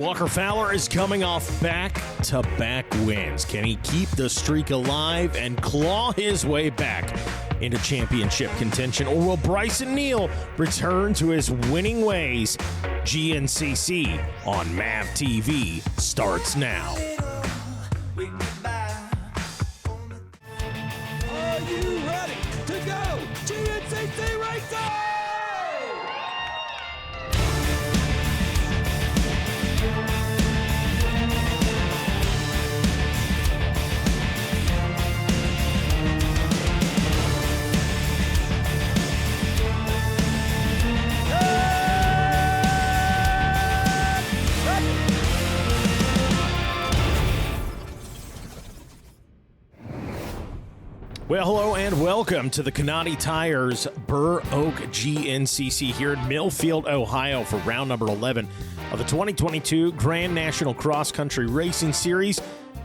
Walker Fowler is coming off back-to-back wins. Can he keep the streak alive and claw his way back into championship contention, or will Bryson Neal return to his winning ways? GNCC on MAV TV starts now. Are you ready to go? GNCC Racing! Well, hello and welcome to the Canati Tires Burr Oak GNCC here in Millfield, Ohio for round number 11 of the 2022 Grand National Cross Country Racing Series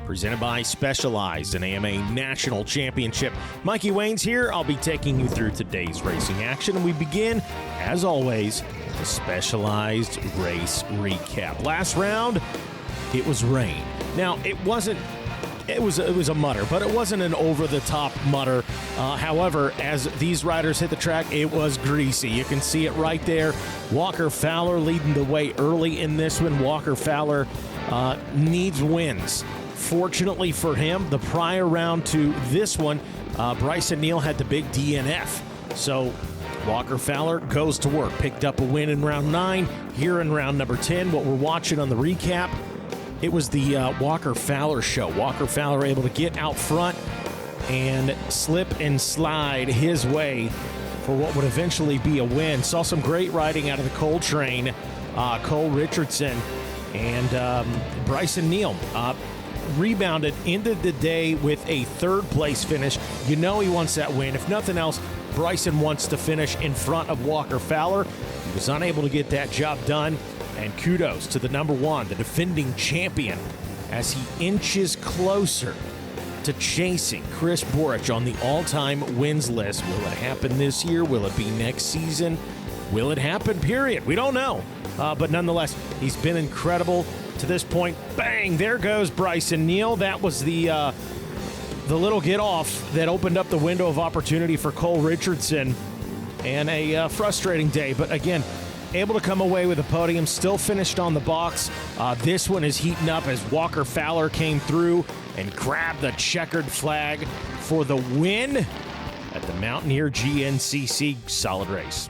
presented by Specialized, an AMA National Championship. Mikey Wayne's here. I'll be taking you through today's racing action, and we begin, as always, the Specialized race recap. Last round, it was rain. Now, it was a mutter, but it wasn't an over-the-top mutter. However, as these riders hit the track, it was greasy. You can see it right there. Walker Fowler leading the way early in this one. Walker Fowler needs wins. Fortunately for him, the prior round to this one, Bryson Neal had the big DNF. So Walker Fowler goes to work. Picked up a win in round 9. Here in round number 10, what we're watching on the recap, it was the Walker Fowler show. Walker Fowler able to get out front and slip and slide his way for what would eventually be a win. Saw some great riding out of the Cole train, Cole Richardson and Bryson Neal. Rebounded, ended the day with a third place finish. You know he wants that win. If nothing else, Bryson wants to finish in front of Walker Fowler. He was unable to get that job done. And kudos to the number one, the defending champion, as he inches closer to chasing Chris Borich on the all-time wins list. Will it happen this year? Will it be next season? Will it happen, period? We don't know. But nonetheless, he's been incredible to this point. Bang! There goes Bryson Neal. That was the little get-off that opened up the window of opportunity for Cole Richardson. And a frustrating day. But again, able to come away with a podium, still finished on the box. This one is heating up as Walker Fowler came through and grabbed the checkered flag for the win at the Mountaineer GNCC. Solid race.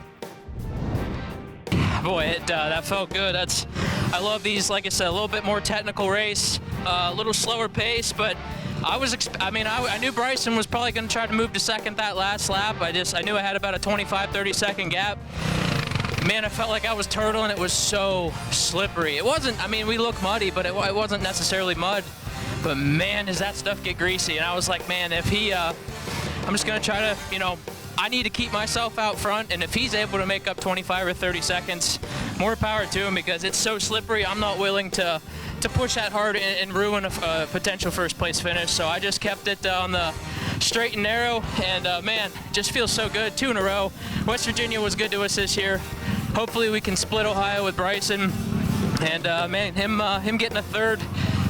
Boy, that felt good. I love these, like I said, a little bit more technical race, a little slower pace, but I knew Bryson was probably going to try to move to second that last lap. I knew I had about a 25-30 second gap. Man, I felt like I was turtling. It was so slippery. It wasn't, we look muddy, but it wasn't necessarily mud. But man, does that stuff get greasy. And I was like, man, if I'm just going to try to, I need to keep myself out front. And if he's able to make up 25 or 30 seconds, more power to him, because it's so slippery. I'm not willing to push that hard and ruin a potential first place finish. So I just kept it on the straight and narrow. And man, just feels so good. 2 in a row. West Virginia was good to us this year. Hopefully we can split Ohio with Bryson, and man, him getting a third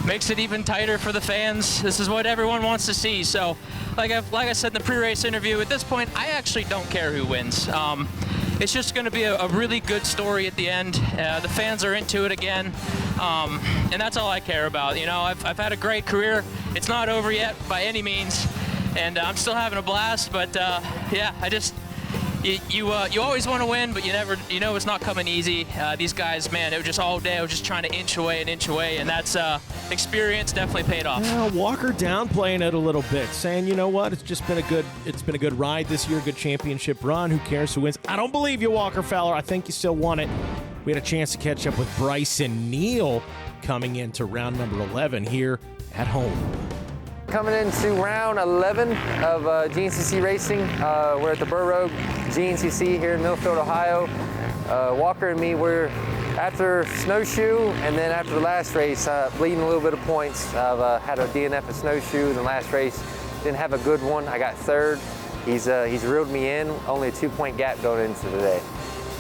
makes it even tighter for the fans. This is what everyone wants to see. So, like I said in the pre-race interview, at this point, I actually don't care who wins. It's just going to be a really good story at the end. The fans are into it again, and that's all I care about. I've had a great career. It's not over yet by any means, and I'm still having a blast. But yeah, You always want to win, but you know it's not coming easy. These guys, man, it was just all day. I was just trying to inch away, and that's experience definitely paid off. Yeah, Walker downplaying it a little bit, saying, you know what, it's been a good ride this year, good championship run. Who cares who wins? I don't believe you, Walker Fowler. I think you still won it. We had a chance to catch up with Bryson Neal coming into round number 11 here at home. Coming into round 11 of GNCC Racing. We're at the Burr Oak GNCC here in Millfield, Ohio. Walker and me were after snowshoe, and then after the last race, bleeding a little bit of points. I've had a DNF at snowshoe in the last race. Didn't have a good one. I got third. He's reeled me in. Only a 2-point gap going into the day.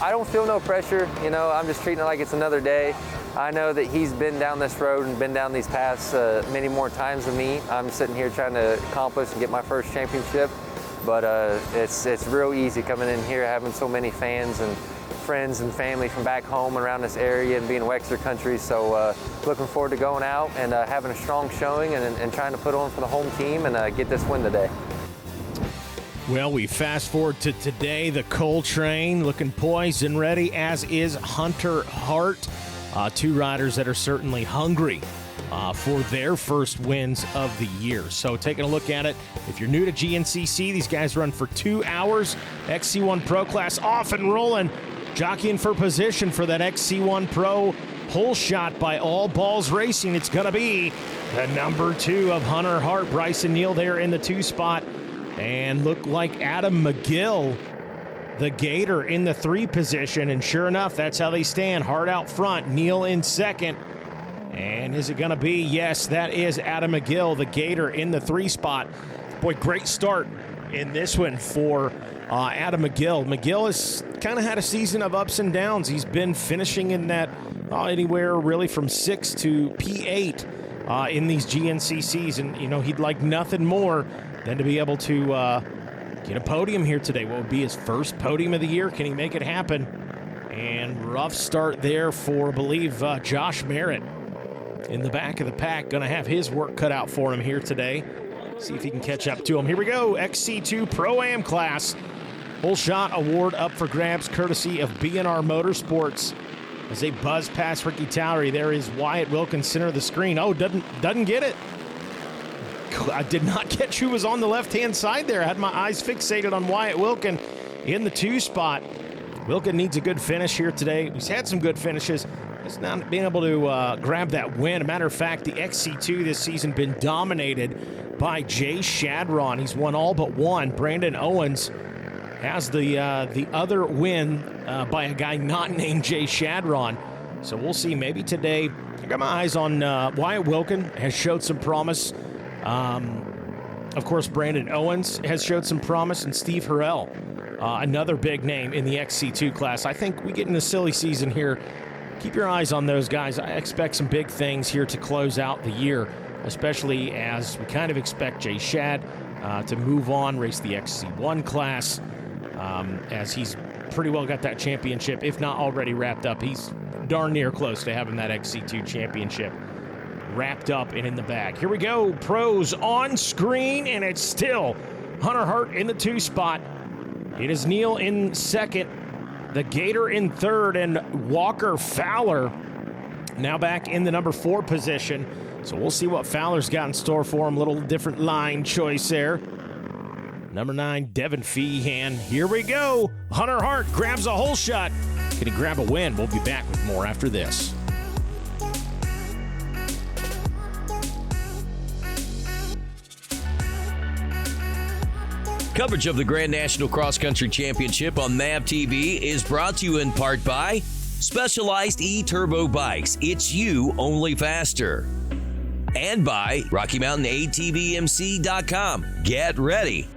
I don't feel no pressure. You know, I'm just treating it like it's another day. I know that he's been down this road and been down these paths many more times than me. I'm sitting here trying to accomplish and get my first championship, but it's real easy coming in here, having so many fans and friends and family from back home around this area and being Wexler country. So looking forward to going out and having a strong showing and trying to put on for the home team and get this win today. Well, we fast forward to today. The Cole Train looking poised and ready, as is Hunter Hart. Two riders that are certainly hungry for their first wins of the year. So taking a look at it, if you're new to GNCC, these guys run for 2 hours. XC1 Pro class off and rolling. Jockeying for position for that XC1 Pro hole shot by All Balls Racing. It's going to be the number 2 of Hunter Hart. Bryson Neal there in the 2 spot. And look like Adam McGill, the Gator, in the 3 position. And sure enough, that's how they stand. Hart out front, Neal in second. And is it going to be? Yes, that is Adam McGill, the Gator, in the 3 spot. Boy, great start in this one for Adam McGill. McGill has kind of had a season of ups and downs. He's been finishing in that anywhere really from 6 to P8 in these GNCCs. And, you know, he'd like nothing more than to be able to get a podium here today. What would be his first podium of the year? Can he make it happen? And rough start there for, I believe, Josh Merritt in the back of the pack. Going to have his work cut out for him here today. See if he can catch up to him. Here we go. XC2 Pro-Am class. Whole shot award up for grabs courtesy of B&R Motorsports. As they buzz past Ricky Towery, there is Wyatt Wilkins, center of the screen. Oh, doesn't get it. I did not catch who was on the left-hand side there. I had my eyes fixated on Wyatt Wilkin in the 2 spot. Wilkin needs a good finish here today. He's had some good finishes. He's not being able to grab that win. A matter of fact, the XC2 this season been dominated by Jay Shadron. He's won all but one. Brandon Owens has the other win by a guy not named Jay Shadron. So we'll see. Maybe today. I got my eyes on Wyatt Wilkin. Has showed some promise. Of course, Brandon Owens has showed some promise, and Steve Harrell, another big name in the XC2 class. I think we get in the silly season here. Keep your eyes on those guys. I expect some big things here to close out the year, especially as we kind of expect Jay Shad to move on, race the XC1 class, as he's pretty well got that championship, if not already wrapped up. He's darn near close to having that XC2 championship wrapped up and in the bag. Here we go. Pros on screen, and it's still Hunter Hart in the 2 spot. It is Neal in second, the Gator in third, and Walker Fowler now back in the number 4 position. So we'll see what Fowler's got in store for him. Little different line choice there. Number 9, Devin Feehan. Here we go. Hunter Hart grabs a hole shot. Can he grab a win? We'll be back with more after this. Coverage of the Grand National Cross Country Championship on MAV TV is brought to you in part by Specialized E-Turbo Bikes. It's you, only faster. And by Rocky Mountain ATVMC.com. Get ready.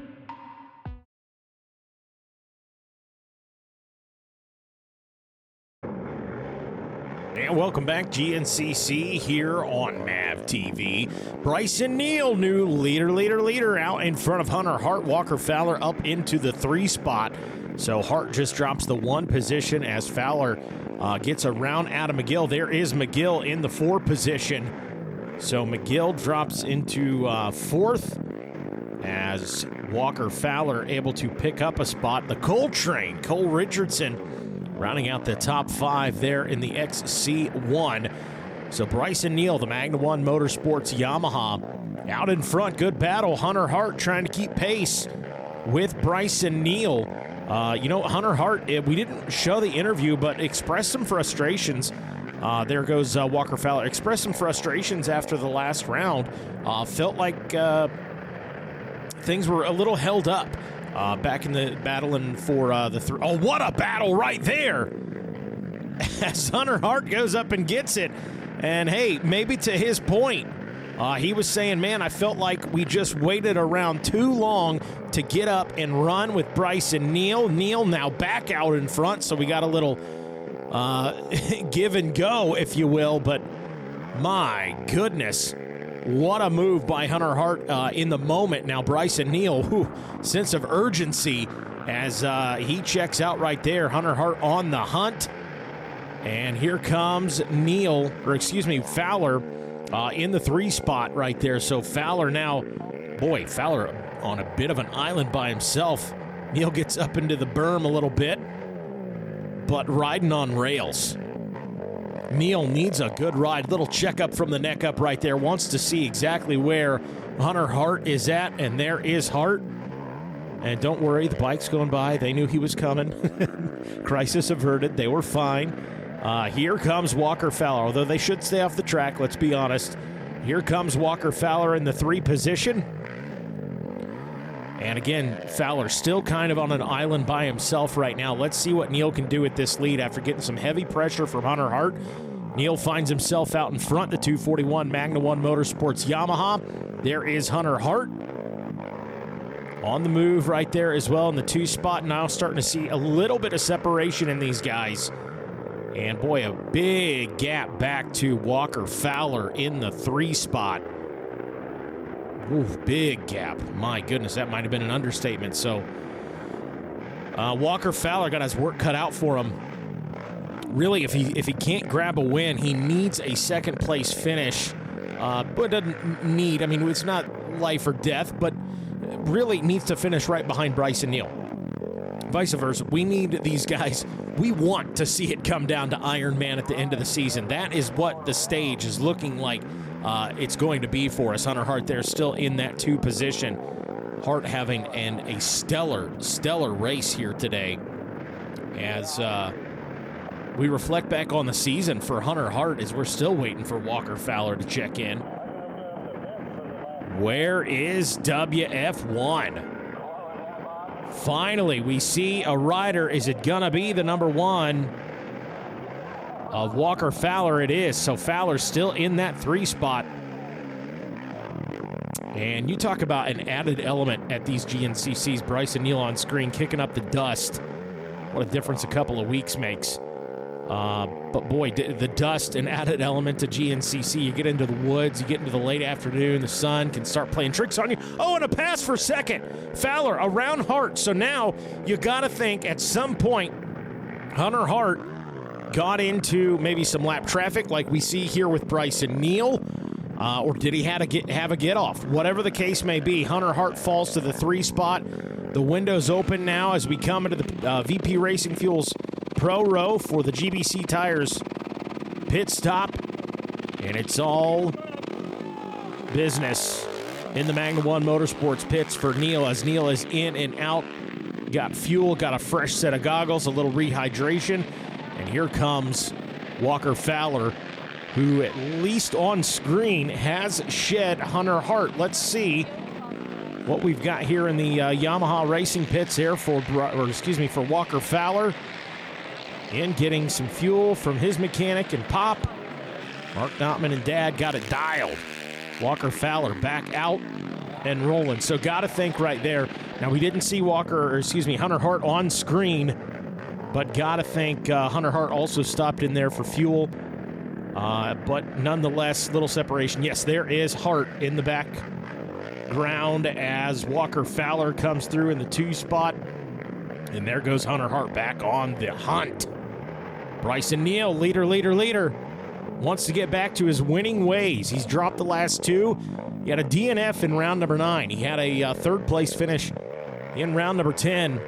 And welcome back, GNCC here on MAV TV. Bryson Neal, new leader out in front of Hunter Hart. Walker Fowler up into the 3 spot. So Hart just drops the 1 position as Fowler gets around Adam McGill. There is McGill in the 4 position. So McGill drops into 4th as Walker Fowler able to pick up a spot. The Cole Train, Cole Richardson, rounding out the top 5 there in the XC1. So Bryson Neal, the Magna One Motorsports Yamaha, out in front. Good battle. Hunter Hart trying to keep pace with Bryson Neal. Hunter Hart, we didn't show the interview, but expressed some frustrations. There goes Walker Fowler. Expressed some frustrations after the last round. Felt like things were a little held up. Back in the battling for the Oh, what a battle right there! As Hunter Hart goes up and gets it. And hey, maybe to his point, he was saying, man, I felt like we just waited around too long to get up and run with Bryson Neal. Neal now back out in front, so we got a little give and go, if you will, but my goodness, what a move by Hunter Hart in the moment. Now Bryson Neal, sense of urgency as he checks out right there. Hunter Hart on the hunt. And here comes Fowler in the 3 spot right there. So Fowler now, Fowler on a bit of an island by himself. Neal gets up into the berm a little bit, but riding on rails. Neal needs a good ride. Little checkup from the neck up right there. Wants to see exactly where Hunter Hart is at, and there is Hart. And don't worry, the bike's going by. They knew he was coming. Crisis averted. They were fine. Here comes Walker Fowler, although they should stay off the track, let's be honest. Here comes Walker Fowler in the 3 position. And again, Fowler still kind of on an island by himself right now. Let's see what Neal can do with this lead after getting some heavy pressure from Hunter Hart. Neal finds himself out in front, the 241 Magna 1 Motorsports Yamaha. There is Hunter Hart on the move right there as well in the 2 spot. Now starting to see a little bit of separation in these guys. And boy, a big gap back to Walker Fowler in the 3 spot. Ooh, big gap. My goodness, that might have been an understatement. So Walker Fowler got his work cut out for him. Really, if he can't grab a win, he needs a second place finish. But doesn't need, it's not life or death, but really needs to finish right behind Bryson Neal. Vice versa, we need these guys. We want to see it come down to Ironman at the end of the season. That is what the stage is looking like it's going to be for us. Hunter Hart there still in that 2 position. Hart having a stellar race here today. As we reflect back on the season for Hunter Hart, as we're still waiting for Walker Fowler to check in. Where is WF1? Finally, we see a rider. Is it going to be the number 1 of Walker Fowler? It is. So Fowler's still in that 3 spot. And you talk about an added element at these GNCCs. Bryson Neal on screen kicking up the dust. What a difference a couple of weeks makes. But boy, the dust, an added element to GNCC. You get into the woods, you get into the late afternoon, the sun can start playing tricks on you. Oh, and a pass for second. Fowler around Hart. So now you got to think at some point Hunter Hart got into maybe some lap traffic like we see here with Bryson Neal. Or did he have a get off? Whatever the case may be, Hunter Hart falls to the 3 spot. The window's open now as we come into the VP Racing Fuels Pro Row for the GBC Tires pit stop. And it's all business in the Magna 1 Motorsports pits for Neal, as Neal is in and out. Got fuel, got a fresh set of goggles, a little rehydration. And here comes Walker Fowler, who at least on screen has shed Hunter Hart. Let's see what we've got here in the Yamaha Racing pits here for Walker Fowler. And getting some fuel from his mechanic and Pop. Mark Notman and Dad got it dialed. Walker Fowler back out and rolling. So got to think right there. Now we didn't see Hunter Hart on screen, but got to think Hunter Hart also stopped in there for fuel. But nonetheless, little separation. Yes, there is Hart in the background as Walker Fowler comes through in the 2 spot. And there goes Hunter Hart back on the hunt. Bryson Neal, leader, wants to get back to his winning ways. He's dropped the last 2. He had a DNF in round number 9. He had a 3rd place finish in round number 10.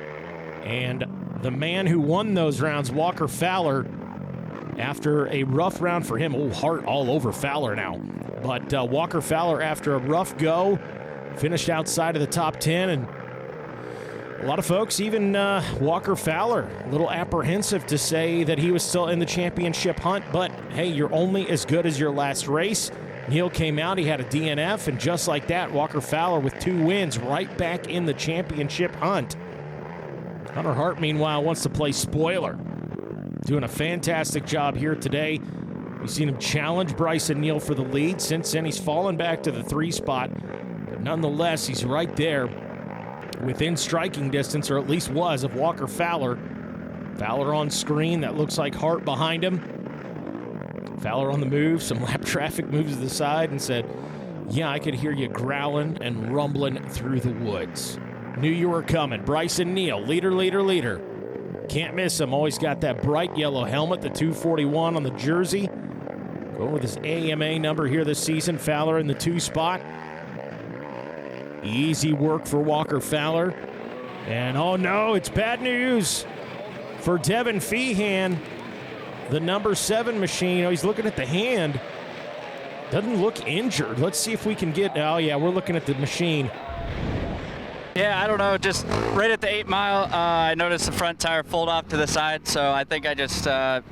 And the man who won those rounds, Walker Fowler, after a rough round for him. Oh, Hart all over Fowler now. But Walker Fowler, after a rough go, finished outside of the top 10. And a lot of folks, even Walker Fowler, a little apprehensive to say that he was still in the championship hunt. But, hey, you're only as good as your last race. Neal came out, he had a DNF, and just like that, Walker Fowler with 2 wins right back in the championship hunt. Hunter Hart, meanwhile, wants to play spoiler. Doing a fantastic job here today. We've seen him challenge Bryson Neal for the lead. Since then, he's fallen back to the 3 spot. But nonetheless, he's right there within striking distance, or at least was, of Walker Fowler. Fowler on screen. That looks like Hart behind him. Fowler on the move. Some lap traffic moves to the side and said, yeah, I could hear you growling and rumbling through the woods. Knew you were coming. Bryson Neal, leader. Can't miss him. Always got that bright yellow helmet, the 241 on the jersey. Going with his AMA number here this season. Fowler in the 2 spot. Easy work for Walker Fowler. And oh no, it's bad news for Devin Feehan, the number 7 machine. Oh, he's looking at the hand. Doesn't look injured. Let's see if we can get, oh yeah, we're looking at the machine. Yeah, I don't know, just right at the 8 mile, I noticed the front tire fold off to the side, so I think I just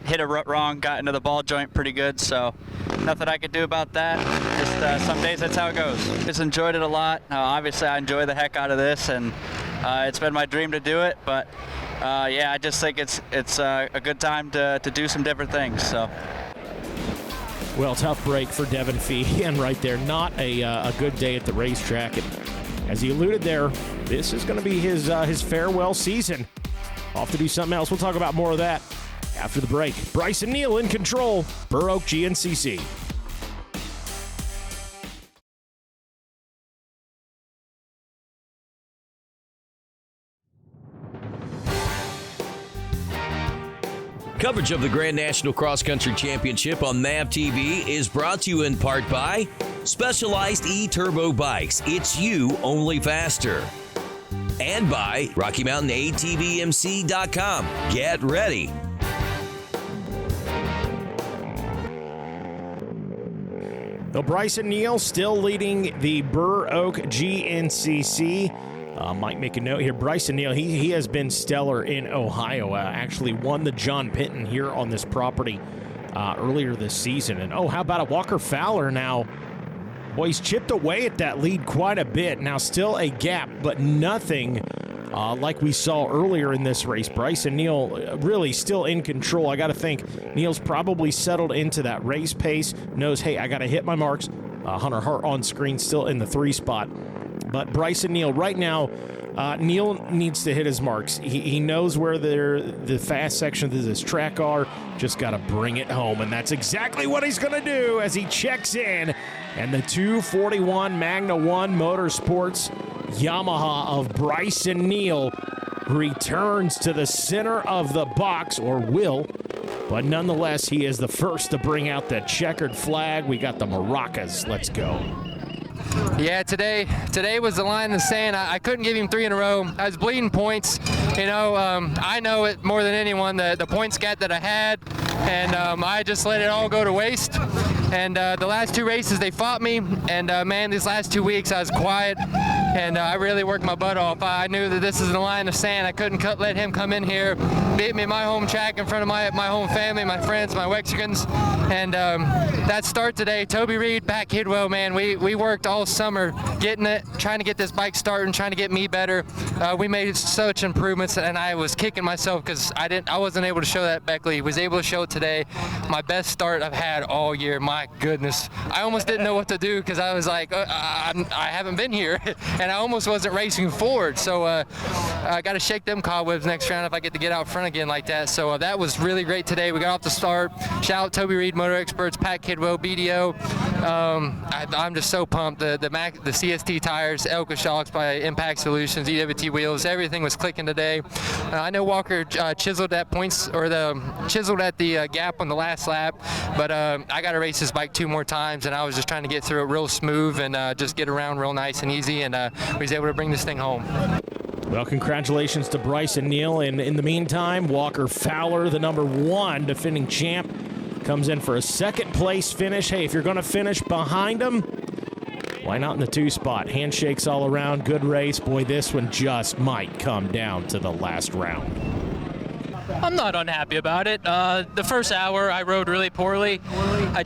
hit a rut wrong, got into the ball joint pretty good, so nothing I could do about that. Just some days that's how it goes. Just enjoyed it a lot. Obviously I enjoy the heck out of this, and it's been my dream to do it, but yeah, I just think it's a good time to do some different things. So. Well, tough break for Devin Feehan right there. Not a good day at the racetrack. And as he alluded there, this is going to be his farewell season. Off to do something else. We'll talk about more of that after the break. Bryson Neal in control. Burr Oak GNCC. Coverage of the Grand National Cross Country Championship on MAV TV is brought to you in part by Specialized E-Turbo Bikes. It's you, only faster. And by RockyMountainATVMC.com. Get ready. Well, Bryson Neal still leading the Burr Oak GNCC. Might make a note here. Bryson Neal, he has been stellar in Ohio. Actually won the John Pinton here on this property earlier this season. And, oh, how about a Walker Fowler now? Well, he's chipped away at that lead quite a bit. Now still a gap, but nothing like we saw earlier in this race. Bryson Neal really still in control. I got to think Neal's probably settled into that race pace, knows, hey, I got to hit my marks. Hunter Hart on screen still in the 3 spot. But Bryson Neal, right now, Neal needs to hit his marks. He knows where the fast sections of this track are. Just got to bring it home, and that's exactly what he's going to do as he checks in. And the 241 Magna 1 Motorsports Yamaha of Bryson Neal returns to the center of the box, or will. But nonetheless, he is the first to bring out the checkered flag. We got the maracas. Let's go. Yeah, today was the line in the sand. I couldn't give him 3 in a row. I was bleeding points. You know, I know it more than anyone, the points gap that I had, and I just let it all go to waste. And the last 2 races, they fought me, and man, these last 2 weeks I was quiet, and I really worked my butt off. I knew that this is the line of sand. I couldn't let him come in here, beat me in my home track in front of my home family, my friends, my Wexicans, and that start today, Toby Reed, Pat Kidwell, man, we worked all summer getting it, trying to get this bike starting, trying to get me better. We made such improvements, and I was kicking myself because I wasn't able to show that. Beckley was able to show it today. My best start I've had all year. My goodness, I almost didn't know what to do because I was like, I haven't been here, and I almost wasn't racing forward. So I got to shake them cobwebs next round if I get to get out front again like that. So that was really great today. We got off the start. Shout out Toby Reed, Motor Experts, Pat Kidwell, BDO. I'm just so pumped. The CST tires, Elka shocks by Impact Solutions, EWT wheels, everything was clicking today. I know Walker chiseled at the gap on the last lap, but I got to race this bike 2 more times, and I was just trying to get through it real smooth and just get around real nice and easy, and we was able to bring this thing home. Well, congratulations to Bryson Neal, and in the meantime, Walker Fowler, the number 1 defending champ, comes in for a 2nd place finish. Hey, if you're going to finish behind him, why not in the 2 spot? Handshakes all around, good race. Boy, this one just might come down to the last round. I'm not unhappy about it. The first hour I rode really poorly. I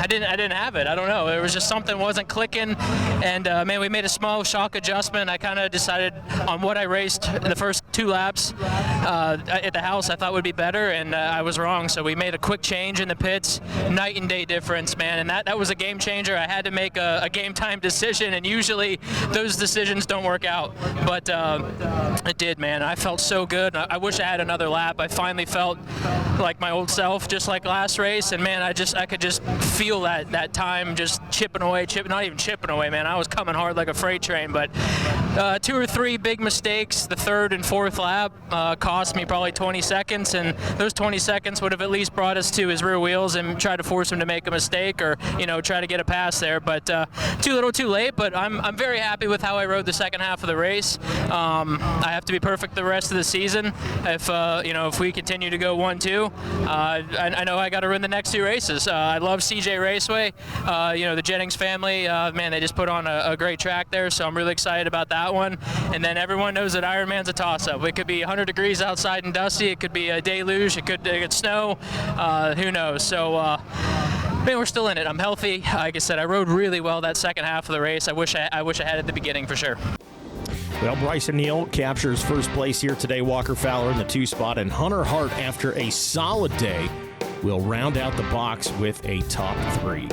I didn't have it. I don't know. It was just something wasn't clicking, and man, we made a small shock adjustment. I kind of decided on what I raced in the first 2 laps at the house I thought would be better, and I was wrong. So we made a quick change in the pits, night and day difference, man, and that was a game changer. I had to make a game time decision, and usually those decisions don't work out, but it did, man. I felt so good. I wish I had another lap. I finally felt like my old self, just like last race, and man, I could just feel that time just chipping away, not even chipping away, man. I was coming hard like a freight train, but 2 or 3 big mistakes. The 3rd and 4th lap cost me probably 20 seconds, and those 20 seconds would have at least brought us to his rear wheels and tried to force him to make a mistake, or try to get a pass there. But too little, too late. But I'm very happy with how I rode the second half of the race. I have to be perfect the rest of the season. If we continue to go 1-2, I know I got to run the next 2 races. I love CJ Raceway. The Jennings family, man, they just put on a great track there, so I'm really excited about that one. And then everyone knows that Ironman's a toss-up. It could be 100 degrees outside and dusty. It could be a deluge. It could snow. Who knows? So, man, we're still in it. I'm healthy. Like I said, I rode really well that second half of the race. I wish I had at the beginning for sure. Well, Bryson Neal captures first place here today. Walker Fowler in the 2 spot, and Hunter Hart, after a solid day, will round out the box with a top 3.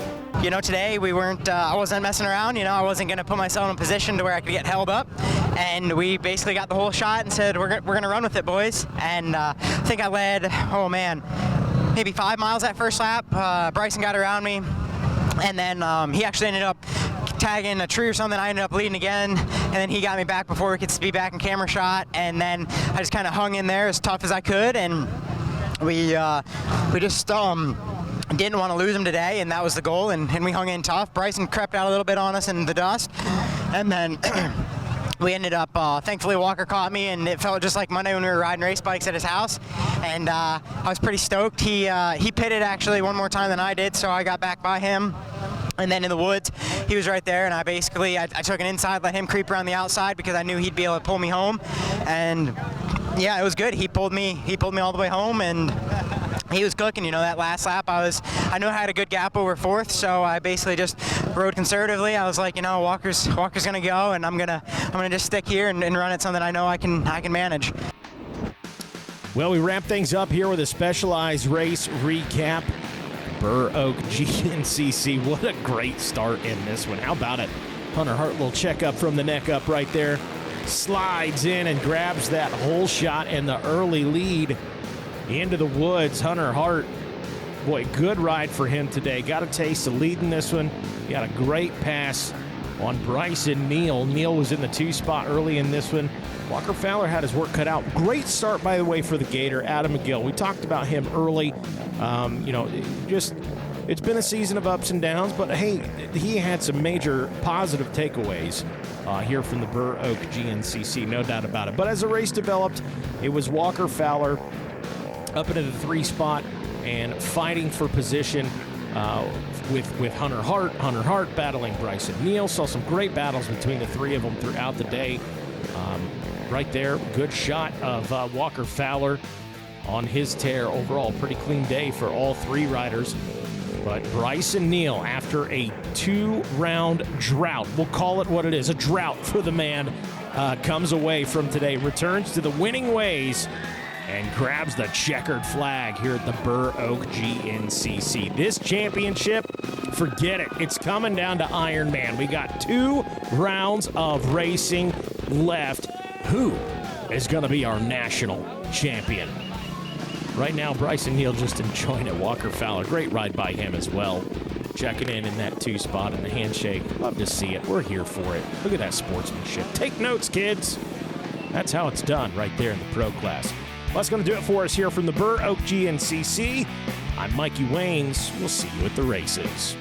Today we weren't, I wasn't messing around. I wasn't going to put myself in a position to where I could get held up. And we basically got the whole shot and said, we're going to run with it, boys. And I think I led, maybe 5 miles that first lap. Bryson got around me. And then he actually ended up tagging a tree or something. I ended up leading again. And then he got me back before we could be back in camera shot. And then I just kind of hung in there as tough as I could. And we just didn't want to lose him today, and that was the goal, and we hung in tough. Bryson crept out a little bit on us in the dust, and then we ended up, thankfully Walker caught me, and it felt just like Monday when we were riding race bikes at his house, and I was pretty stoked. He pitted actually one more time than I did, so I got back by him. And then in the woods, he was right there, and I took an inside, let him creep around the outside because I knew he'd be able to pull me home. And yeah, it was good. He pulled me all the way home, and he was cooking. That last lap, I knew I had a good gap over 4th, so I basically just rode conservatively. I was like, Walker's gonna go, and I'm gonna just stick here and run at something I know I can manage. Well, we wrap things up here with a specialized race recap. Burr Oak GNCC. What a great start in this one. How about it? Hunter Hart, little checkup from the neck up right there. Slides in and grabs that hole shot and the early lead into the woods. Hunter Hart, boy, good ride for him today. Got a taste of leading this one. Got a great pass on Bryson Neal. Neal was in the 2 spot early in this one. Walker Fowler had his work cut out. Great start, by the way, for the Gator, Adam McGill. We talked about him early. It's been a season of ups and downs, but hey, he had some major positive takeaways here from the Burr Oak GNCC, no doubt about it. But as the race developed, it was Walker Fowler up into the 3 spot and fighting for position with Hunter Hart. Hunter Hart battling Bryson Neal. Saw some great battles between the 3 of them throughout the day. Right there, good shot of Walker Fowler on his tear. Overall, pretty clean day for all 3 riders. But Bryson Neal, after a 2-round drought, we'll call it what it is, a drought for the man, comes away from today, returns to the winning ways, and grabs the checkered flag here at the Burr Oak GNCC. This championship, forget it. It's coming down to Ironman. We got 2 rounds of racing left. Who is going to be our national champion? Right now, Bryson Neal just enjoying it. Walker Fowler, great ride by him as well. Checking in that 2 spot and the handshake. Love to see it. We're here for it. Look at that sportsmanship. Take notes, kids. That's how it's done right there in the pro class. Well, that's going to do it for us here from the Burr Oak GNCC. I'm Mikey Waynes. We'll see you at the races.